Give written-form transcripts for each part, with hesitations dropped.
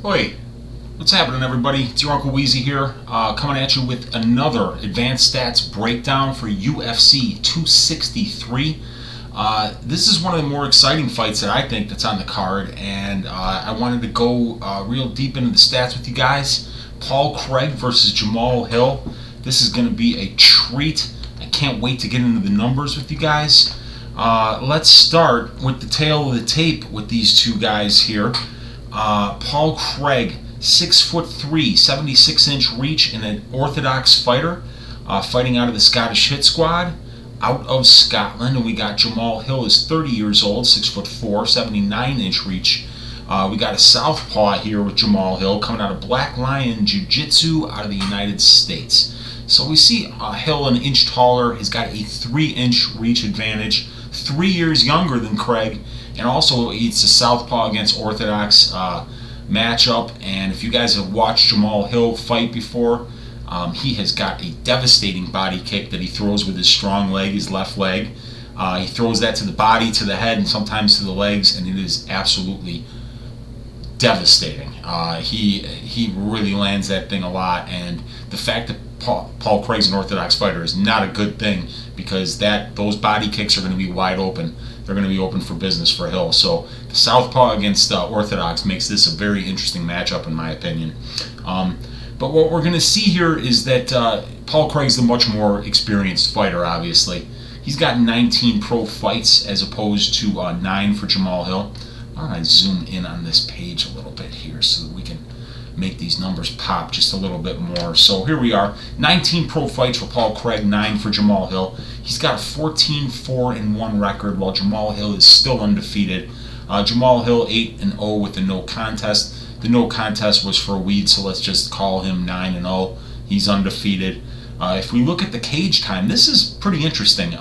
Oi, what's happening, everybody? It's your Uncle Weezy here, coming at you with another advanced stats breakdown for UFC 263. This is one of the more exciting fights that I think that's on the card, and I wanted to go real deep into the stats with you guys. Paul Craig versus Jamahal Hill. This is going to be a treat. I can't wait to get into the numbers with you guys. Let's start with the tail of the tape with these two guys here. Paul Craig, 6'3", 76-inch reach, and an orthodox fighter, fighting out of the Scottish Hit Squad, out of Scotland. And we got Jamahal Hill, is 30 years old, 6'4", 79-inch reach. We got a southpaw here with Jamahal Hill, coming out of Black Lion Jiu-Jitsu out of the United States. So we see Hill an inch taller. He's got a 3-inch reach advantage, 3 years younger than Craig, and also it's a southpaw against orthodox matchup. And if you guys have watched Jamahal Hill fight before, he has got a devastating body kick that he throws with his strong leg, his left leg. He throws that to the body, to the head, and sometimes to the legs, and it is absolutely devastating. He really lands that thing a lot, and the fact that Paul Craig's an orthodox fighter is not a good thing, because those body kicks are going to be wide open. They're going to be open for business for Hill. So the southpaw against orthodox makes this a very interesting matchup, in my opinion. But what we're going to see here is that Paul Craig's the much more experienced fighter, obviously. He's got 19 pro fights as opposed to 9 for Jamahal Hill. Why don't I zoom in on this page a little bit here so that we can make these numbers pop just a little bit more. So here we are, 19 pro fights for Paul Craig, 9 for Jamahal Hill. He's got a 14-4-1 record, while Jamahal Hill is still undefeated. Jamahal Hill 8-0 with the no contest. The no contest was for a weed, so let's just call him 9-0. He's undefeated. If we look at the cage time, this is pretty interesting.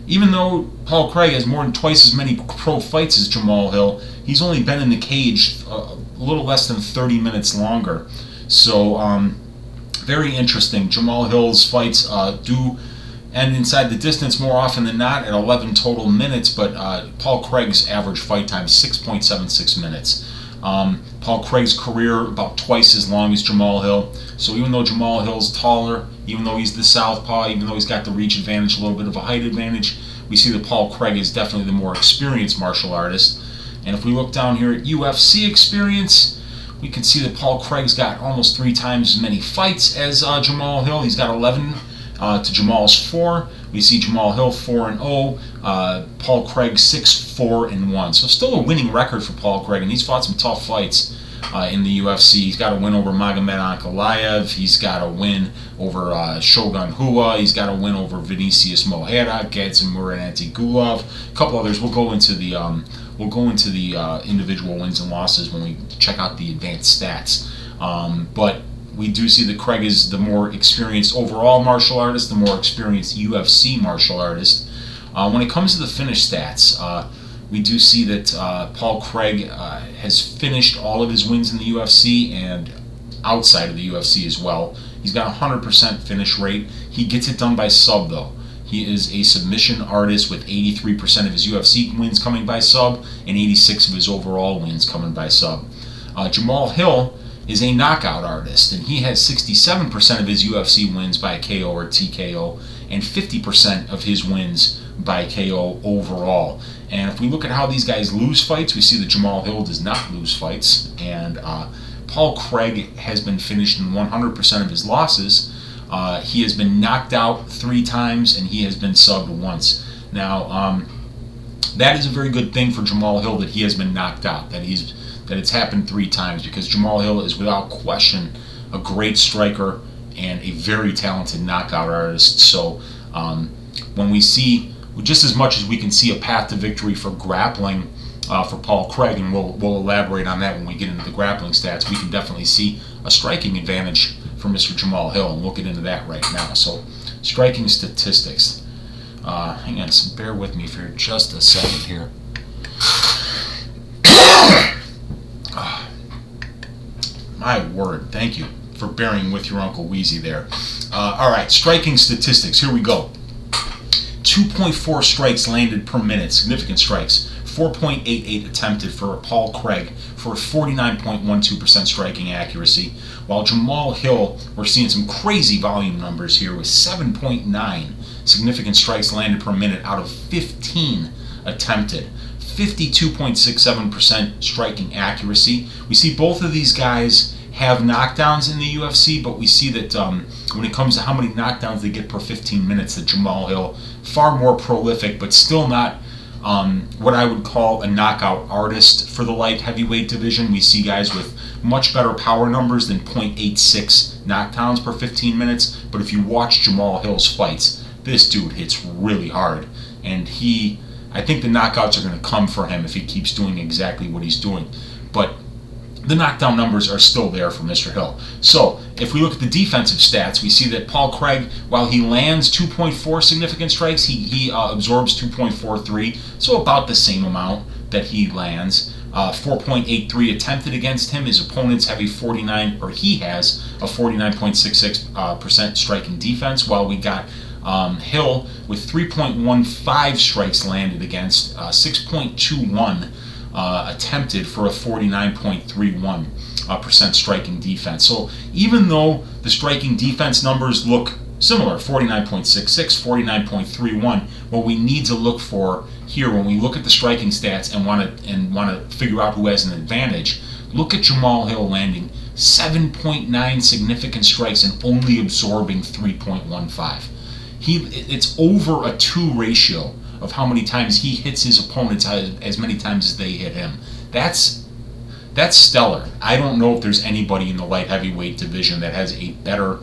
Even though Paul Craig has more than twice as many pro fights as Jamahal Hill, he's only been in the cage a little less than 30 minutes longer. So, very interesting. Jamahal Hill's fights do end inside the distance more often than not at 11 total minutes, but Paul Craig's average fight time is 6.76 minutes. Paul Craig's career about twice as long as Jamahal Hill. So even though Jamahal Hill's taller, even though he's the southpaw, even though he's got the reach advantage, a little bit of a height advantage, we see that Paul Craig is definitely the more experienced martial artist. And if we look down here at UFC experience, we can see that Paul Craig's got almost 3 times as many fights as Jamahal Hill. He's got 11 to Jamal's 4. We see Jamahal Hill 4-0, Paul Craig 6-4-1. So still a winning record for Paul Craig, and he's fought some tough fights in the UFC. He's got a win over Magomed Ankalaev. He's got a win over Shogun Rua. He's got a win over Vinicius Moreira, Gadzhimur Antigulov. A couple others. We'll go into the individual wins and losses when we check out the advanced stats. But we do see that Craig is the more experienced overall martial artist, the more experienced UFC martial artist. When it comes to the finish stats, we do see that Paul Craig has finished all of his wins in the UFC and outside of the UFC as well. He's got a 100% finish rate. He gets it done by sub, though. He is a submission artist with 83% of his UFC wins coming by sub and 86% of his overall wins coming by sub. Jamahal Hill is a knockout artist, and he has 67% of his UFC wins by KO or TKO and 50% of his wins by KO overall. And if we look at how these guys lose fights, we see that Jamahal Hill does not lose fights, and Paul Craig has been finished in 100% of his losses. He has been knocked out 3 times, and he has been subbed once. Now, that is a very good thing for Jamahal Hill, that he has been knocked out, that it's happened 3 times, because Jamahal Hill is without question a great striker and a very talented knockout artist. So when we see, just as much as we can see a path to victory for grappling for Paul Craig, and we'll elaborate on that when we get into the grappling stats, we can definitely see a striking advantage for Mr. Jamahal Hill, and we'll get into that right now. So, striking statistics. Hang on, bear with me for just a second here. My word, thank you for bearing with your Uncle Weezy there. Alright, striking statistics, here we go. 2.4 strikes landed per minute, significant strikes. 4.88 attempted for Paul Craig for a 49.12% striking accuracy, while Jamahal Hill, we're seeing some crazy volume numbers here with 7.9 significant strikes landed per minute out of 15 attempted. 52.67% striking accuracy. We see both of these guys have knockdowns in the UFC, but we see that when it comes to how many knockdowns they get per 15 minutes, that Jamahal Hill far more prolific, but still not what I would call a knockout artist for the light heavyweight division. We see guys with much better power numbers than .86 knockdowns per 15 minutes, but if you watch Jamahal Hill's fights, this dude hits really hard, and I think the knockouts are going to come for him if he keeps doing exactly what he's doing. But the knockdown numbers are still there for Mr. Hill. So if we look at the defensive stats, we see that Paul Craig, while he lands 2.4 significant strikes, he absorbs 2.43, so about the same amount that he lands. 4.83 attempted against him. His opponents have he has a 49.66% striking defense, while we got Hill with 3.15 strikes landed against, 6.21 attempted for a 49.31% striking defense. So even though the striking defense numbers look similar, 49.66, 49.31, what we need to look for here when we look at the striking stats and want to figure out who has an advantage, look at Jamahal Hill landing 7.9 significant strikes and only absorbing 3.15. It's over a 2 ratio of how many times he hits his opponents as many times as they hit him. That's stellar. I don't know if there's anybody in the light heavyweight division that has a better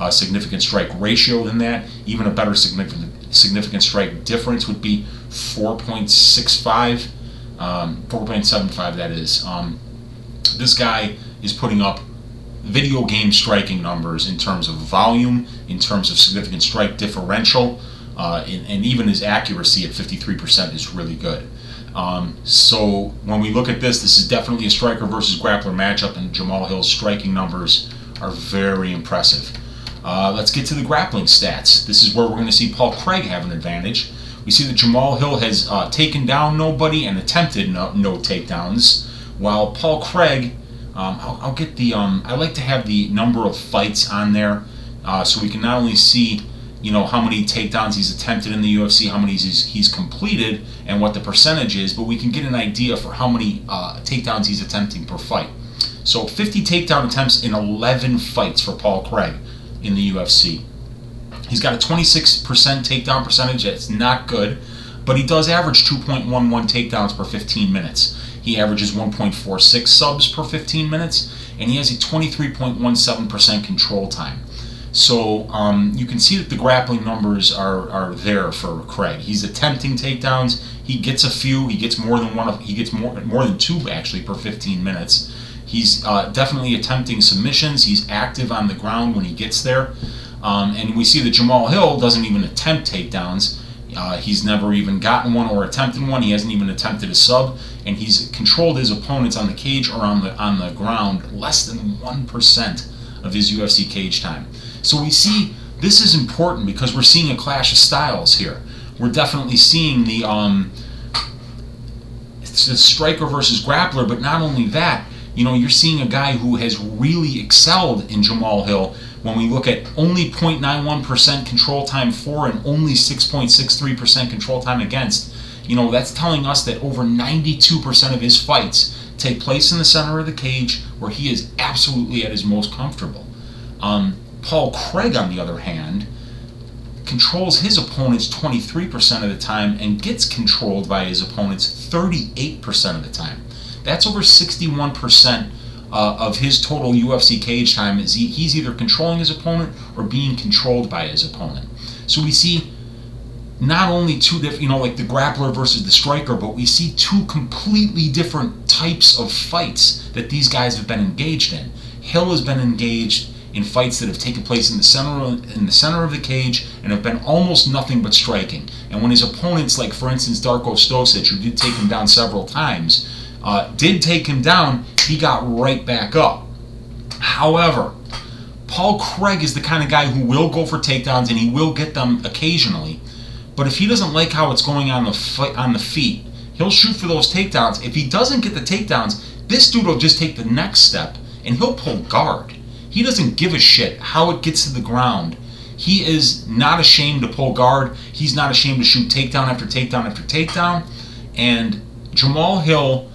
significant strike ratio than that. Even a better significant strike difference would be 4.65, 4.75 that is. This guy is putting up video game striking numbers in terms of volume, in terms of significant strike differential, and even his accuracy at 53% is really good. So when we look at this is definitely a striker versus grappler matchup, and Jamahal Hill's striking numbers are very impressive. Let's get to the grappling stats. This is where we're going to see Paul Craig have an advantage. We see that Jamahal Hill has taken down nobody and attempted no takedowns, while Paul Craig, I'll get the, I like to have the number of fights on there so we can not only see how many takedowns he's attempted in the UFC, how many he's completed, and what the percentage is, but we can get an idea for how many takedowns he's attempting per fight. So 50 takedown attempts in 11 fights for Paul Craig in the UFC. He's got a 26% takedown percentage. That's not good, but he does average 2.11 takedowns per 15 minutes. He averages 1.46 subs per 15 minutes, and he has a 23.17% control time. So you can see that the grappling numbers are there for Craig. He's attempting takedowns. He gets a few. He gets more than one. He gets more than 2 actually per 15 minutes. He's definitely attempting submissions. He's active on the ground when he gets there. And we see that Jamahal Hill doesn't even attempt takedowns. He's never even gotten one or attempted one. He hasn't even attempted a sub, and he's controlled his opponents on the cage or on the ground less than 1% of his UFC cage time. So we see this is important because we're seeing a clash of styles here. We're definitely seeing the striker versus grappler, but not only that, you're seeing a guy who has really excelled in Jamahal Hill when we look at only 0.91% control time for and only 6.63% control time against. That's telling us that over 92% of his fights take place in the center of the cage where he is absolutely at his most comfortable. Paul Craig, on the other hand, controls his opponents 23% of the time and gets controlled by his opponents 38% of the time. That's over 61% of his total UFC cage time. He's either controlling his opponent or being controlled by his opponent. So we see not only two different, like the grappler versus the striker, but we see 2 completely different types of fights that these guys have been engaged in. Hill has been engaged in fights that have taken place in the center of the cage and have been almost nothing but striking. And when his opponents, like for instance Darko Stosic, who did take him down several times, he got right back up. However, Paul Craig is the kind of guy who will go for takedowns and he will get them occasionally. But if he doesn't like how it's going on the feet, He'll shoot for those takedowns. If he doesn't get the takedowns, this dude will just take the next step and he'll pull guard. He doesn't give a shit how it gets to the ground. He is not ashamed to pull guard. He's not ashamed to shoot takedown after takedown after takedown. And Jamahal Hill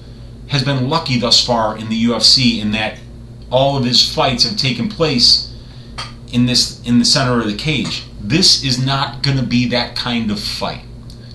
has been lucky thus far in the UFC in that all of his fights have taken place in the center of the cage. This is not going to be that kind of fight.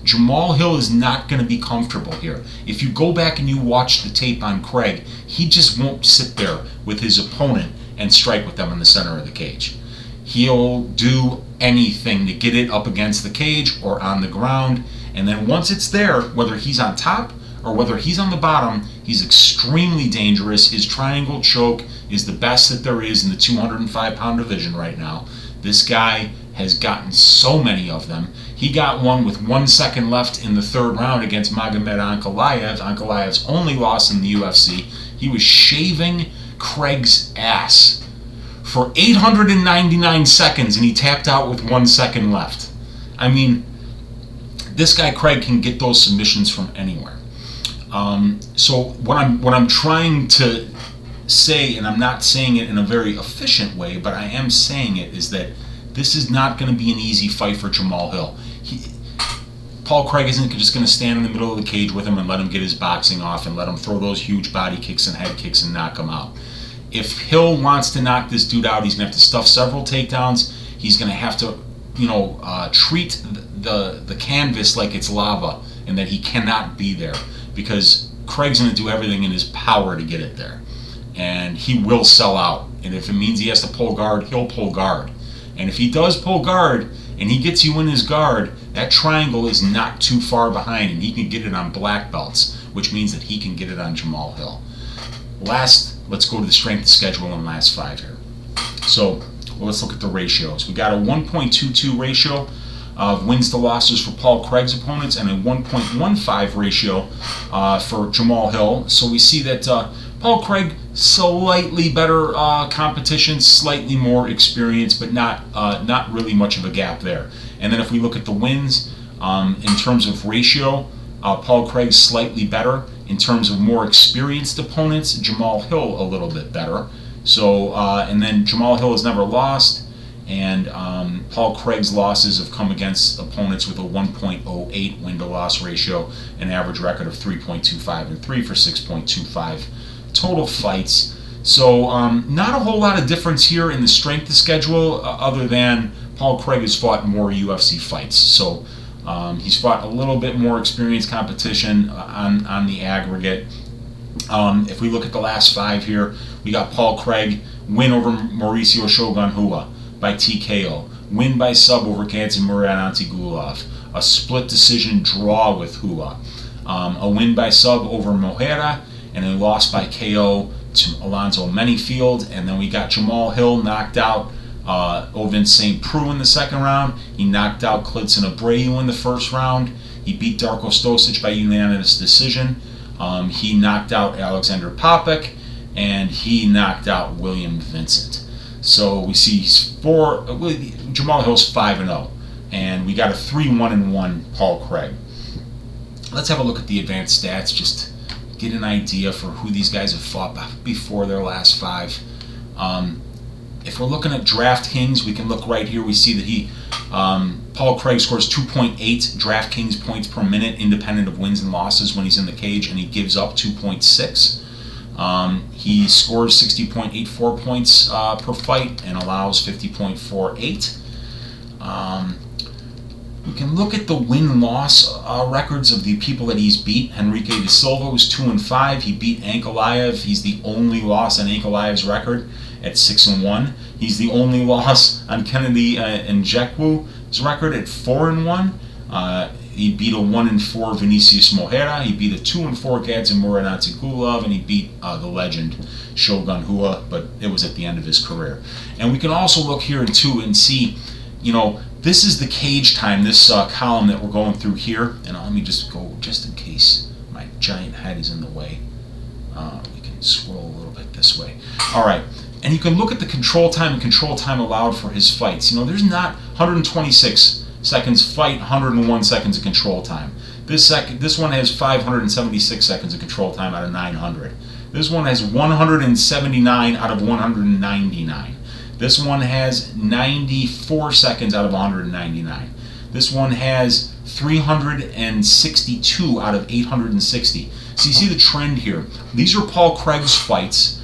Jamahal Hill is not going to be comfortable here. If you go back and you watch the tape on Craig, he just won't sit there with his opponent and strike with them in the center of the cage. He'll do anything to get it up against the cage or on the ground, and then once it's there, whether he's on top or whether he's on the bottom, he's extremely dangerous. His triangle choke is the best that there is in the 205-pound division right now. This guy has gotten so many of them. He got one with 1 second left in the third round against Magomed Ankalaev. Ankalaev's only loss in the UFC. He was shaving Craig's ass for 899 seconds and he tapped out with 1 second left. I mean, this guy Craig can get those submissions from anywhere. So what I'm trying to say, and I'm not saying it in a very efficient way, but I am saying it, is that this is not going to be an easy fight for Jamahal Hill. Paul Craig isn't just going to stand in the middle of the cage with him and let him get his boxing off and let him throw those huge body kicks and head kicks and knock him out. If Hill wants to knock this dude out, he's going to have to stuff several takedowns. He's going to have to, treat the canvas like it's lava and that he cannot be there, because Craig's going to do everything in his power to get it there. And he will sell out. And if it means he has to pull guard, he'll pull guard. And if he does pull guard and he gets you in his guard, that triangle is not too far behind and he can get it on black belts, which means that he can get it on Jamahal Hill. Last, let's go to the strength of schedule in last 5 here. So let's look at the ratios. We got a 1.22 ratio of wins to losses for Paul Craig's opponents and a 1.15 ratio for Jamahal Hill. So we see that Paul Craig, slightly better competition, slightly more experience, but not really much of a gap there. And then if we look at the wins, in terms of ratio, Paul Craig's slightly better. In terms of more experienced opponents, Jamahal Hill a little bit better. So, and then Jamahal Hill has never lost, and Paul Craig's losses have come against opponents with a 1.08 win-to-loss ratio, an average record of 3.25 and 3 for 6.25 total fights. So not a whole lot of difference here in the strength of schedule, other than Paul Craig has fought more UFC fights. So he's fought a little bit more experienced competition on the aggregate. If we look at the last 5 here, we got Paul Craig win over Mauricio Shogun Rua by TKO, win by sub over Kazimierz Antigulov, a split decision draw with Rua, a win by sub over Mohera, and a loss by KO to Alonzo Manyfield. And then we got Jamahal Hill knocked out Ovin St. Preux in the second round. He knocked out Klidson Abreu in the first round. He beat Darko Stosic by unanimous decision. He knocked out Alexander Popek, and he knocked out William Vincent. So we see Jamahal Hill's 5-0, and we got a 3-1-1 Paul Craig. Let's have a look at the advanced stats, just get an idea for who these guys have fought before their last 5. If we're looking at DraftKings, we can look right here. We see that Paul Craig scores 2.8 DraftKings points per minute, independent of wins and losses when he's in the cage, and he gives up 2.6. He scores 60.84 points per fight and allows 50.48. We can look at the win-loss records of the people that he's beat. Henrique de Silva was 2-5. He beat Ankalaev. He's the only loss on Ankalaev's record at 6-1. He's the only loss on Kennedy Njekwu's record at 4-1. He beat a 1-4 Vinicius Mohera. He beat a 2-4 Kazimierz Antigulov, and he beat the legend Shogun Rua, but it was at the end of his career. And we can also look here too and see, this is the cage time, this column that we're going through here. And let me just go, just in case my giant head is in the way. We can scroll a little bit this way. All right. And you can look at the control time and control time allowed for his fights. There's not 126 seconds fight, 101 seconds of control time. This one has 576 seconds of control time out of 900. This one has 179 out of 199. This one has 94 seconds out of 199. This one has 362 out of 860. So you see the trend here. These are Paul Craig's fights,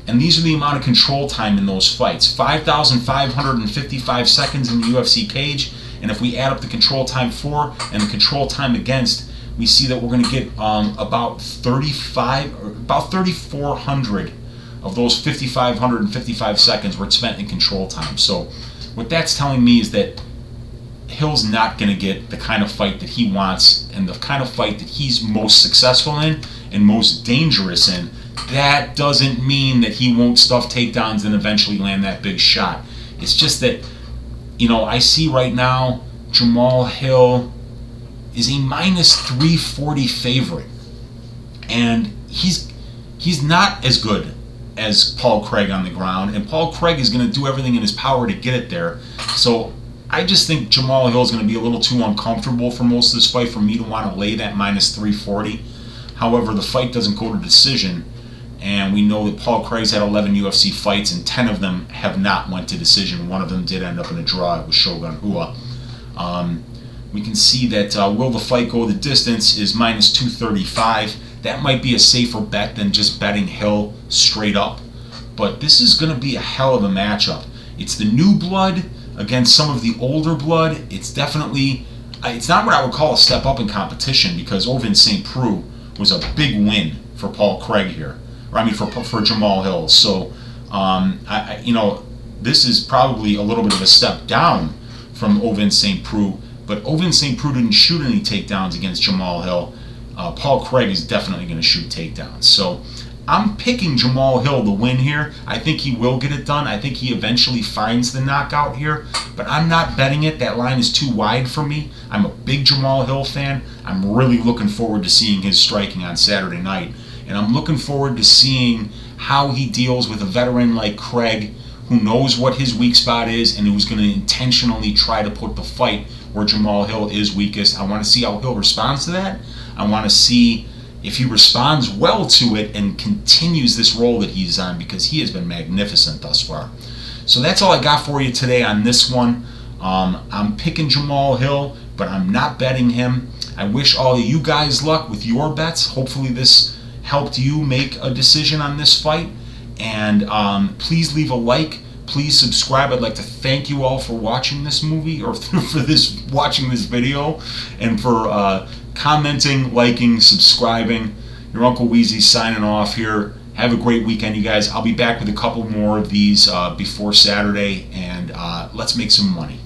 and these are the amount of control time in those fights. 5,555 seconds in the UFC cage, and if we add up the control time for and the control time against, we see that we're going to get about 3,400 of those 5,555 seconds were spent in control time. So what that's telling me is that Hill's not going to get the kind of fight that he wants and the kind of fight that he's most successful in and most dangerous in. That doesn't mean that he won't stuff takedowns and eventually land that big shot. It's just that, I see right now Jamahal Hill is a minus 340 favorite. And he's not as good as Paul Craig on the ground. And Paul Craig is going to do everything in his power to get it there. So I just think Jamahal Hill is going to be a little too uncomfortable for most of this fight for me to want to lay that minus 340. However, the fight doesn't go to decision, and we know that Paul Craig's had 11 UFC fights, and 10 of them have not went to decision. One of them did end up in a draw. It was Shogun Rua. We can see that will the fight go the distance is minus 235. That might be a safer bet than just betting Hill straight up. But this is going to be a hell of a matchup. It's the new blood against some of the older blood. It's definitely, it's not what I would call a step up in competition, because Ovin St. Preux was a big win for Paul Craig here. For Jamahal Hill. So, this is probably a little bit of a step down from Ovin St. Preux, but Ovin St. Preux didn't shoot any takedowns against Jamahal Hill. Paul Craig is definitely going to shoot takedowns. So I'm picking Jamahal Hill to win here. I think he will get it done. I think he eventually finds the knockout here, but I'm not betting it. That line is too wide for me. I'm a big Jamahal Hill fan. I'm really looking forward to seeing his striking on Saturday night, and I'm looking forward to seeing how he deals with a veteran like Craig, who knows what his weak spot is and who's going to intentionally try to put the fight where Jamahal Hill is weakest. I want to see how Hill responds to that. I want to see if he responds well to it and continues this role that he's on, because he has been magnificent thus far. So that's all I got for you today on this one. I'm picking Jamahal Hill, but I'm not betting him. I wish all of you guys luck with your bets. Hopefully this helped you make a decision on this fight. And please leave a like. Please subscribe. I'd like to thank you all for watching this movie, or for watching this video, and for commenting, liking, subscribing. Your Uncle Wheezy signing off here. Have a great weekend, you guys. I'll be back with a couple more of these before Saturday, and let's make some money.